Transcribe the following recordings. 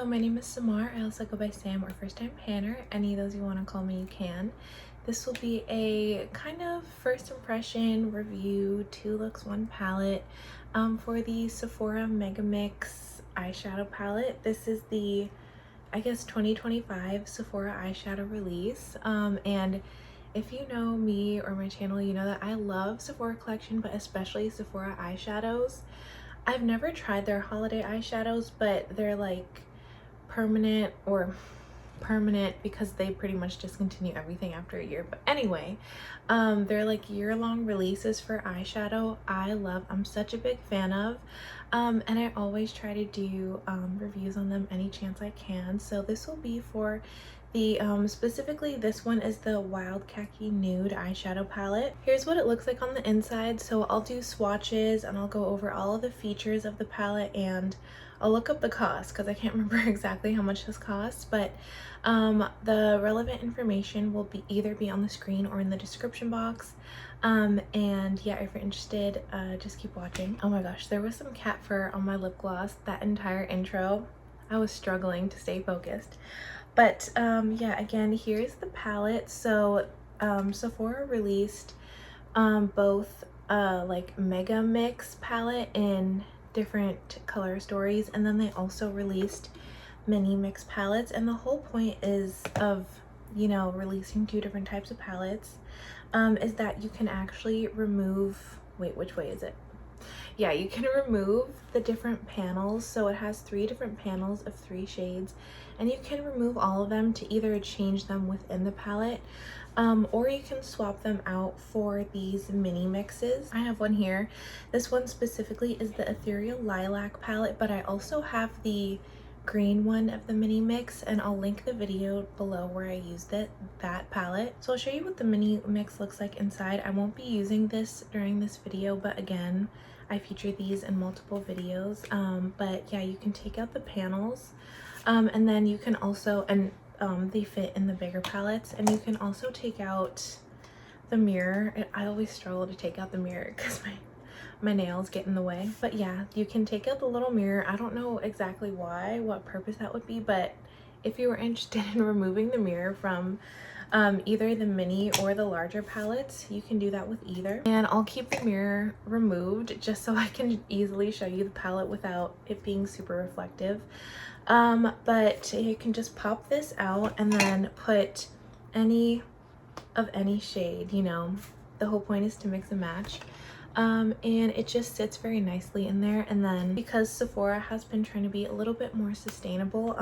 Hello, my name is Samar. I also go by Sam or First Time Panner. Any of those you want to call me, you can. This will be a kind of first impression review, 2 looks, 1 palette for the Sephora Mega Mix eyeshadow palette. This is the, I guess, 2025 Sephora eyeshadow release. And if you know me or my channel, you know that I love Sephora collection, but especially Sephora eyeshadows. I've never tried their holiday eyeshadows, but they're like permanent because they pretty much discontinue everything after a year. But anyway, they're like year-long releases for eyeshadow. I'm such a big fan of, and I always try to do reviews on them any chance I can. So this will be for the specifically this one is the Wild Khaki Nude eyeshadow palette. Here's what it looks like on the inside. So I'll do swatches and I'll go over all of the features of the palette, and I'll look up the cost because I can't remember exactly how much this costs, but the relevant information will either be on the screen or in the description box. And yeah, if you're interested, just keep watching. Oh my gosh, there was some cat fur on my lip gloss that entire intro. I was struggling to stay focused. But yeah, again, here's the palette. So Sephora released both like Mega Mix palette in different color stories, and then they also released mini mix palettes. And the whole point is of, you know, releasing 2 different types of palettes is that you can actually remove, wait, which way is it? Yeah, you can remove the different panels. So it has 3 different panels of 3 shades, and you can remove all of them to either change them within the palette, or you can swap them out for these mini mixes. I have one here. This one specifically is the Ethereal Lilac palette, but I also have the green one of the mini mix, and I'll link the video below where I used that palette. So I'll show you what the mini mix looks like inside. I won't be using this during this video, but again, I feature these in multiple videos. But yeah, you can take out the panels, and then you can also, they fit in the bigger palettes, and you can also take out the mirror. I always struggle to take out the mirror because my nails get in the way. But yeah, you can take out the little mirror. I don't know exactly what purpose that would be, but if you were interested in removing the mirror from either the mini or the larger palettes, you can do that with either. And I'll keep the mirror removed just so I can easily show you the palette without it being super reflective. But you can just pop this out and then put any shade, you know. The whole point is to mix and match. And it just sits very nicely in there. And then because Sephora has been trying to be a little bit more sustainable,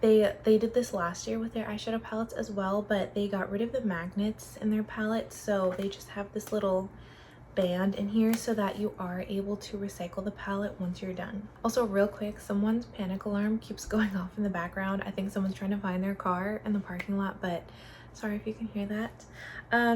they did this last year with their eyeshadow palettes as well, but they got rid of the magnets in their palettes, so they just have this little band in here so that you are able to recycle the palette once you're done. Also, real quick, someone's panic alarm keeps going off in the background. I think someone's trying to find their car in the parking lot, but sorry if you can hear that.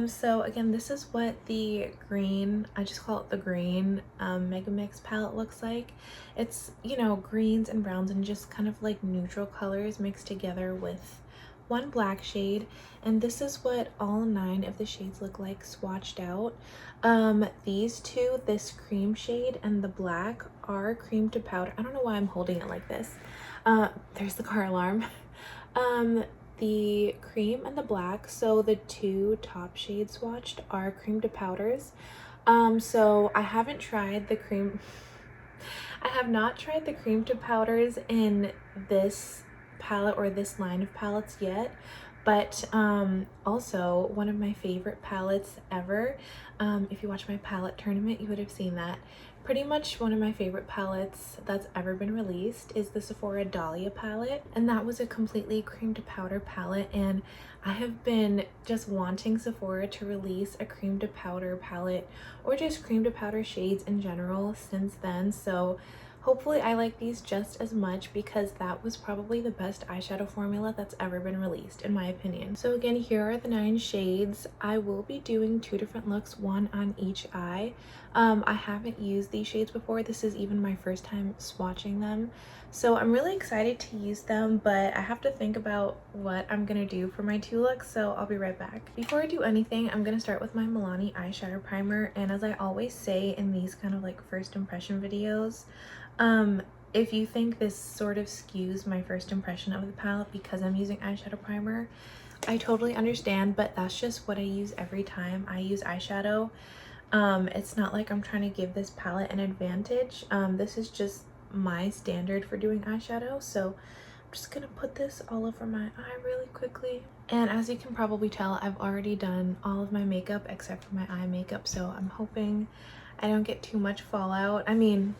So again, this is what the green, I just call it the green Mega Mix palette looks like. It's, you know, greens and browns and just kind of like neutral colors mixed together with 1 black shade. And this is what all 9 of the shades look like swatched out. These 2, this cream shade and the black, are cream to powder. I don't know why I'm holding it like this. There's the car alarm. The cream and the black, so the 2 top shades swatched are cream to powders. So I haven't tried the cream. I have not tried the cream to powders in this palette or this line of palettes yet, but also one of my favorite palettes ever. If you watch my palette tournament, you would have seen that. Pretty much one of my favorite palettes that's ever been released is the Sephora Dahlia palette, and that was a completely cream to powder palette, and I have been just wanting Sephora to release a cream to powder palette or just cream to powder shades in general since then. So hopefully I like these just as much, because that was probably the best eyeshadow formula that's ever been released in my opinion. So again, here are the 9 shades. I will be doing 2 different looks, 1 on each eye. I haven't used these shades before. This is even my first time swatching them. So I'm really excited to use them, but I have to think about what I'm gonna do for my 2 looks, so I'll be right back. Before I do anything, I'm gonna start with my Milani eyeshadow primer, and as I always say in these kind of like first impression videos, if you think this sort of skews my first impression of the palette because I'm using eyeshadow primer, I totally understand, but that's just what I use every time I use eyeshadow. It's not like I'm trying to give this palette an advantage. This is just my standard for doing eyeshadow, so I'm just gonna put this all over my eye really quickly. And as you can probably tell, I've already done all of my makeup except for my eye makeup, so I'm hoping I don't get too much fallout. I mean,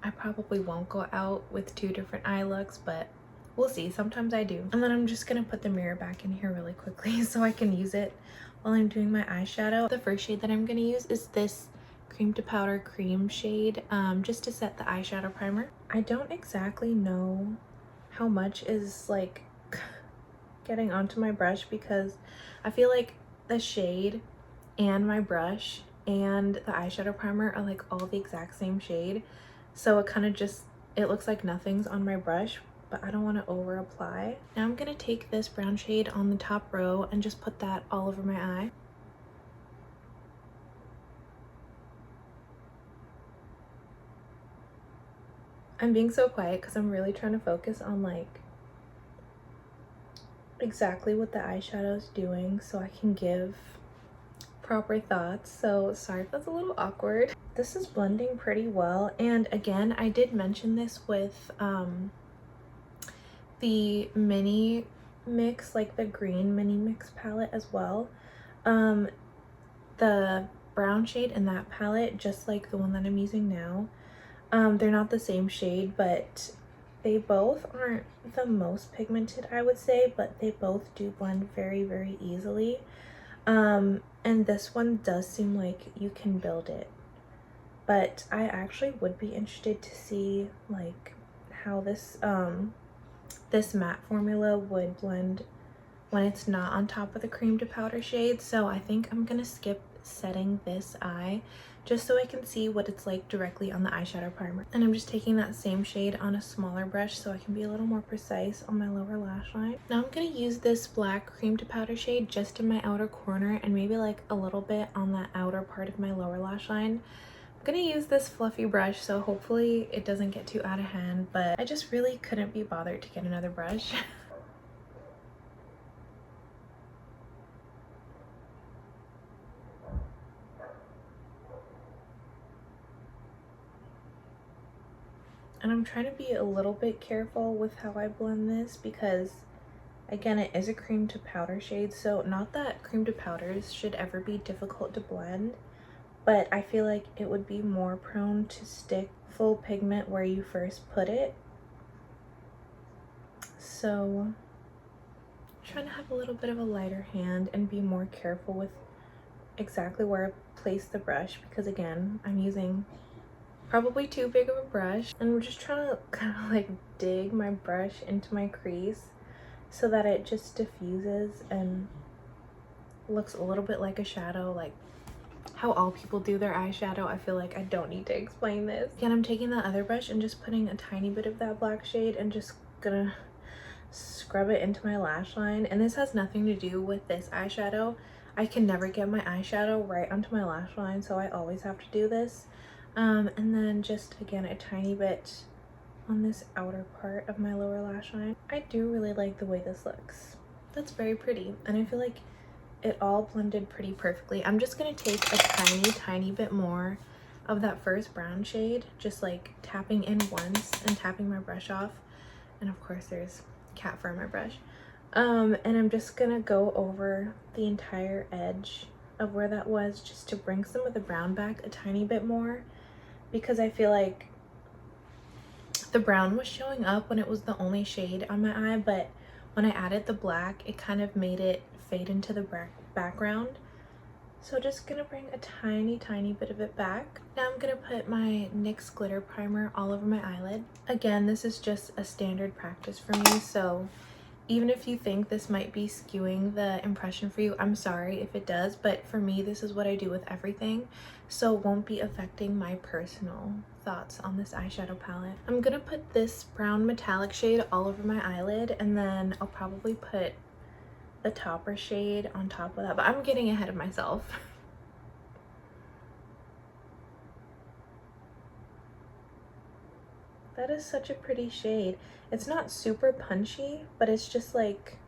I probably won't go out with 2 different eye looks, but we'll see. Sometimes I do. And then I'm just gonna put the mirror back in here really quickly so I can use it while I'm doing my eyeshadow. The first shade that I'm gonna use is this cream to powder cream shade, just to set the eyeshadow primer. I don't exactly know how much is like getting onto my brush because I feel like the shade and my brush and the eyeshadow primer are like all the exact same shade. So it kind of just, it looks like nothing's on my brush, but I don't want to over apply. Now I'm going to take this brown shade on the top row and just put that all over my eye. I'm being so quiet because I'm really trying to focus on like exactly what the eyeshadow is doing so I can give proper thoughts. So sorry if that's a little awkward. This is blending pretty well, and again, I did mention this with the mini mix, like the green mini mix palette as well. The brown shade in that palette, just like the one that I'm using now, they're not the same shade, but they both aren't the most pigmented, I would say, but they both do blend very, very easily. And this one does seem like you can build it, but I actually would be interested to see like how this this matte formula would blend when it's not on top of the cream to powder shade. So I think I'm gonna skip setting this eye just so I can see what it's like directly on the eyeshadow primer. And I'm just taking that same shade on a smaller brush so I can be a little more precise on my lower lash line. Now I'm gonna use this black cream to powder shade just in my outer corner and maybe like a little bit on that outer part of my lower lash line. I'm gonna use this fluffy brush, so hopefully it doesn't get too out of hand, but I just really couldn't be bothered to get another brush. And I'm trying to be a little bit careful with how I blend this because, again, it is a cream to powder shade, so not that cream to powders should ever be difficult to blend, but I feel like it would be more prone to stick full pigment where you first put it. So I'm trying to have a little bit of a lighter hand and be more careful with exactly where I place the brush because, again, I'm using probably too big of a brush, and I'm just trying to kind of like dig my brush into my crease so that it just diffuses and looks a little bit like a shadow, like how all people do their eyeshadow. I feel like I don't need to explain this. Again, I'm taking that other brush and just putting a tiny bit of that black shade and just gonna scrub it into my lash line. And this has nothing to do with this eyeshadow. I can never get my eyeshadow right onto my lash line, so I always have to do this. And then just again a tiny bit on this outer part of my lower lash line. I do really like the way this looks. That's very pretty, and I feel like it all blended pretty perfectly. I'm just gonna take a tiny bit more of that first brown shade, just like tapping in once and tapping my brush off. And of course there's cat fur on my brush. And I'm just gonna go over the entire edge of where that was just to bring some of the brown back a tiny bit more, because I feel like the brown was showing up when it was the only shade on my eye, but when I added the black, it kind of made it fade into the background. So just gonna bring a tiny bit of it back. Now I'm gonna put my NYX glitter primer all over my eyelid. Again, this is just a standard practice for me, so even if you think this might be skewing the impression for you, I'm sorry if it does, but for me, this is what I do with everything, so it won't be affecting my personal thoughts on this eyeshadow palette. I'm gonna put this brown metallic shade all over my eyelid, and then I'll probably put the topper shade on top of that, but I'm getting ahead of myself. That That is such a pretty shade. It's not super punchy, but it's just like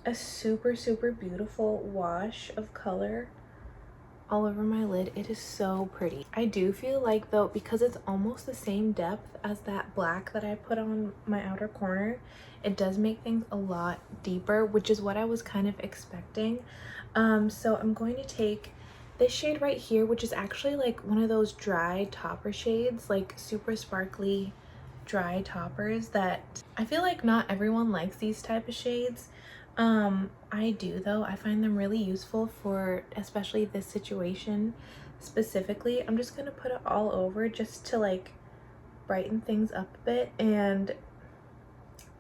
a super, super beautiful wash of color all over my lid. It is so pretty. I do feel like though, because it's almost the same depth as that black that I put on my outer corner, it does make things a lot deeper, which is what I was kind of expecting. So I'm going to take this shade right here, which is actually like one of those dry topper shades, like super sparkly dry toppers that I feel like not everyone likes these type of shades. I do though. I find them really useful for especially this situation specifically. I'm just gonna put it all over just to like brighten things up a bit, and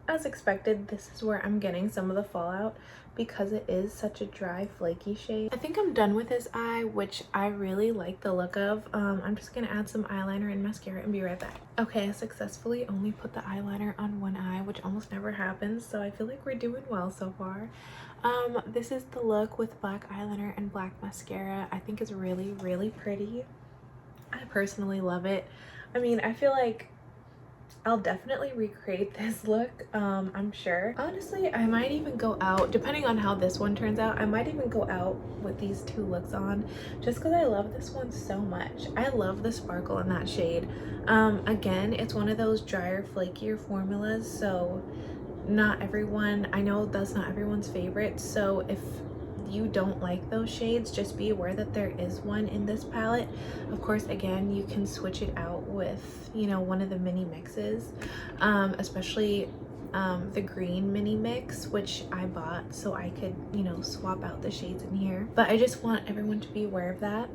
as expected, this is where I'm getting some of the fallout because it is such a dry, flaky shade. I think I'm done with this eye, which I really like the look of. I'm just gonna add some eyeliner and mascara and be right back. Okay, I successfully only put the eyeliner on one eye, which almost never happens, so I feel like we're doing well so far. This is the look with black eyeliner and black mascara. I think is really, really pretty. I personally love it. I mean, I feel like I'll definitely recreate this look, I'm sure. Honestly, I might even go out, depending on how this one turns out, I might even go out with these two looks on just because I love this one so much. I love the sparkle in that shade. Again, it's one of those drier, flakier formulas, so not everyone, I know that's not everyone's favorite, so if you don't like those shades, just be aware that there is one in this palette. Of course, again, you can switch it out with, you know, one of the mini mixes, especially the green mini mix, which I bought so I could, you know, swap out the shades in here. But I just want everyone to be aware of that.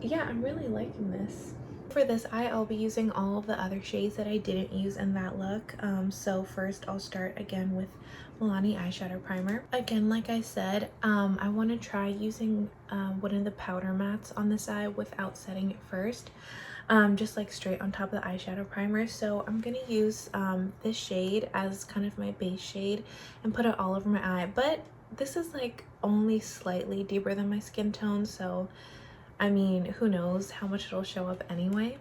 Yeah, I'm really liking this. For this eye, I'll be using all of the other shades that I didn't use in that look. So first I'll start again with Milani eyeshadow primer. Again, like I said, I want to try using one of the powder mats on this eye without setting it first, just like straight on top of the eyeshadow primer. So I'm gonna use this shade as kind of my base shade and put it all over my eye, but this is like only slightly deeper than my skin tone, so I mean, who knows how much it'll show up anyway.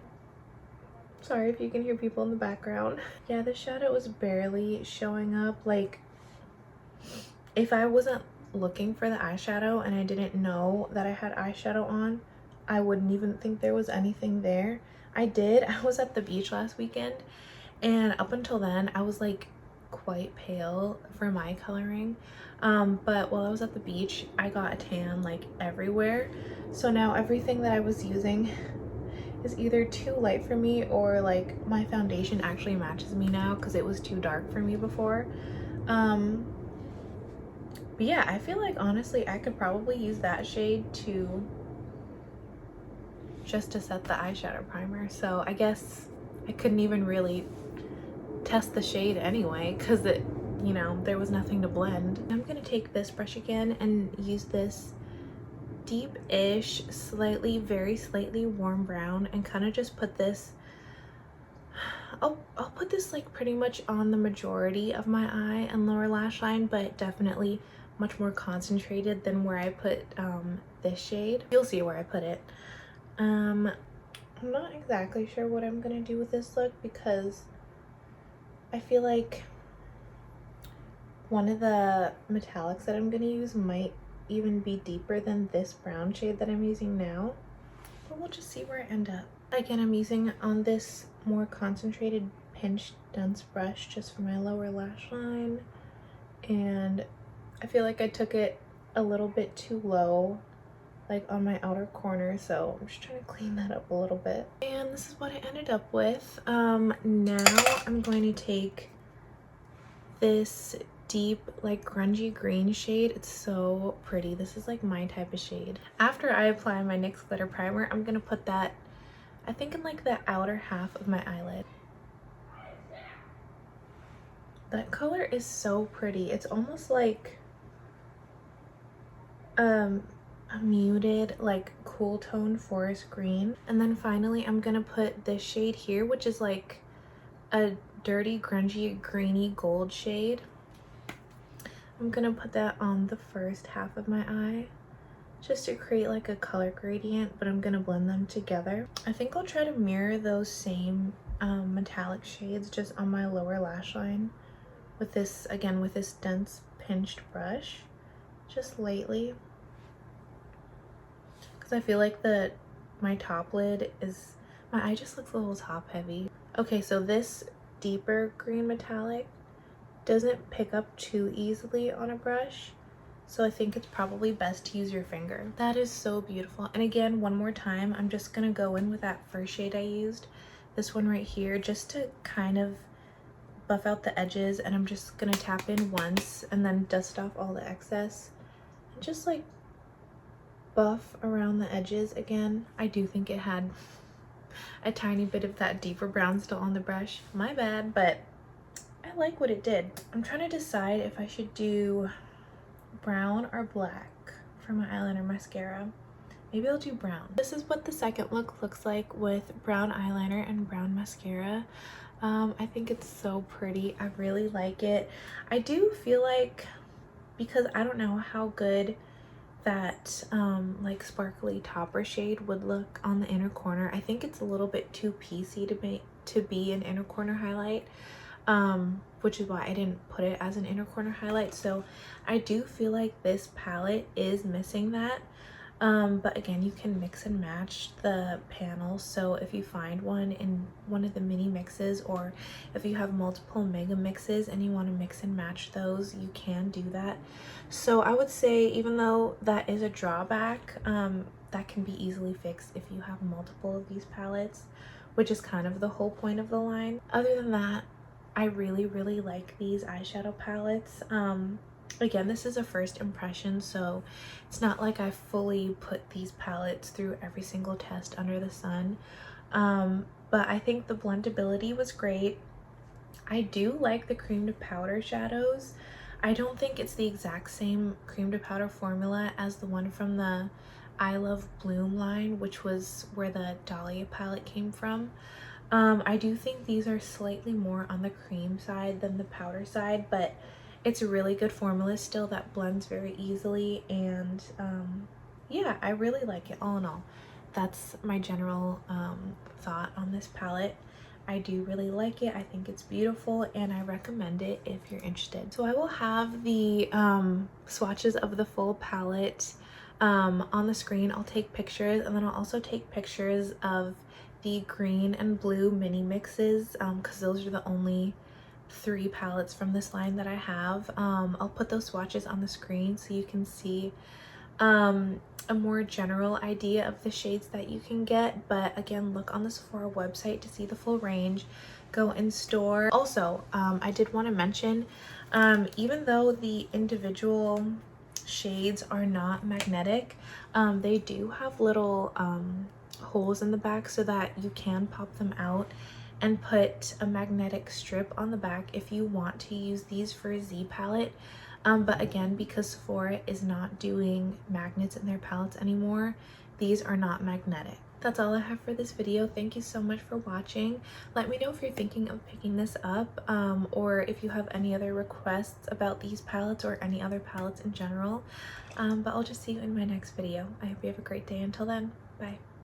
Sorry if you can hear people in the background. Yeah, the shadow was barely showing up. Like, if I wasn't looking for the eyeshadow and I didn't know that I had eyeshadow on, I wouldn't even think there was anything there. I was at the beach last weekend, and up until then I was like quite pale for my coloring, but while I was at the beach I got a tan like everywhere, so now everything that I was using is either too light for me or like my foundation actually matches me now because it was too dark for me before. But yeah, I feel like honestly I could probably use that shade just to set the eyeshadow primer, so I guess I couldn't even really test the shade anyway because it, you know, there was nothing to blend. I'm gonna take this brush again and use this deep-ish, very slightly warm brown and kind of just put this, I'll put this like pretty much on the majority of my eye and lower lash line, but definitely much more concentrated than where I put this shade. You'll see where I put it. I'm not exactly sure what I'm gonna do with this look because I feel like one of the metallics that I'm gonna use might even be deeper than this brown shade that I'm using now, but we'll just see where I end up. Again, I'm using on this more concentrated pinched dunce brush just for my lower lash line, and I feel like I took it a little bit too low, like on my outer corner, so I'm just trying to clean that up a little bit. And this is what I ended up with. Now I'm going to take this deep like grungy green shade. It's so pretty. This is like my type of shade. After I apply my NYX glitter primer, I'm gonna put that, I think, in like the outer half of my eyelid. That color is so pretty. It's almost like a muted like cool tone forest green. And then finally I'm gonna put this shade here, which is like a dirty grungy greeny gold shade. I'm gonna put that on the first half of my eye just to create like a color gradient, but I'm gonna blend them together. I think I'll try to mirror those same metallic shades just on my lower lash line with this, again, with this dense pinched brush, just lightly, because I feel like my top lid is, my eye just looks a little top heavy. Okay, so this deeper green metallic doesn't pick up too easily on a brush, so I think it's probably best to use your finger. That is so beautiful. And again, one more time, I'm just gonna go in with that first shade I used, this one right here, just to kind of buff out the edges, and I'm just gonna tap in once and then dust off all the excess and just like buff around the edges again. I do think it had a tiny bit of that deeper brown still on the brush, my bad, but I like what it did. I'm trying to decide if I should do brown or black for my eyeliner mascara. Maybe I'll do brown. This is what the second look looks like with brown eyeliner and brown mascara. I think it's so pretty. I really like it. I do feel like, because I don't know how good that like sparkly topper shade would look on the inner corner. I think it's a little bit too piecey to be an inner corner highlight, which is why I didn't put it as an inner corner highlight. So I do feel like this palette is missing that. But again, you can mix and match the panels. So if you find one in one of the mini mixes, or if you have multiple mega mixes and you want to mix and match those, you can do that. So I would say, even though that is a drawback, that can be easily fixed if you have multiple of these palettes, which is kind of the whole point of the line. Other than that, I really, really like these eyeshadow palettes. Again, this is a first impression, so it's not like I fully put these palettes through every single test under the sun. But I think the blendability was great. I do like the cream to powder shadows. I don't think it's the exact same cream to powder formula as the one from the I Love Bloom line, which was where the Dahlia palette came from. I do think these are slightly more on the cream side than the powder side, but it's a really good formula still that blends very easily. And yeah, I really like it. All in all, that's my general thought on this palette. I do really like it. I think it's beautiful and I recommend it if you're interested. So I will have the swatches of the full palette on the screen. I'll take pictures, and then I'll also take pictures of the green and blue mini mixes, because those are the only 3 palettes from this line that I have. I'll put those swatches on the screen so you can see a more general idea of the shades that you can get. But again, look on the Sephora website to see the full range. Go in store. Also, I did want to mention, even though the individual shades are not magnetic, they do have little holes in the back so that you can pop them out and put a magnetic strip on the back if you want to use these for a Z palette. But again, because Sephora is not doing magnets in their palettes anymore, these are not magnetic. That's all I have for this video. Thank you so much for watching. Let me know if you're thinking of picking this up, or if you have any other requests about these palettes or any other palettes in general. But I'll just see you in my next video. I hope you have a great day. Until then, bye.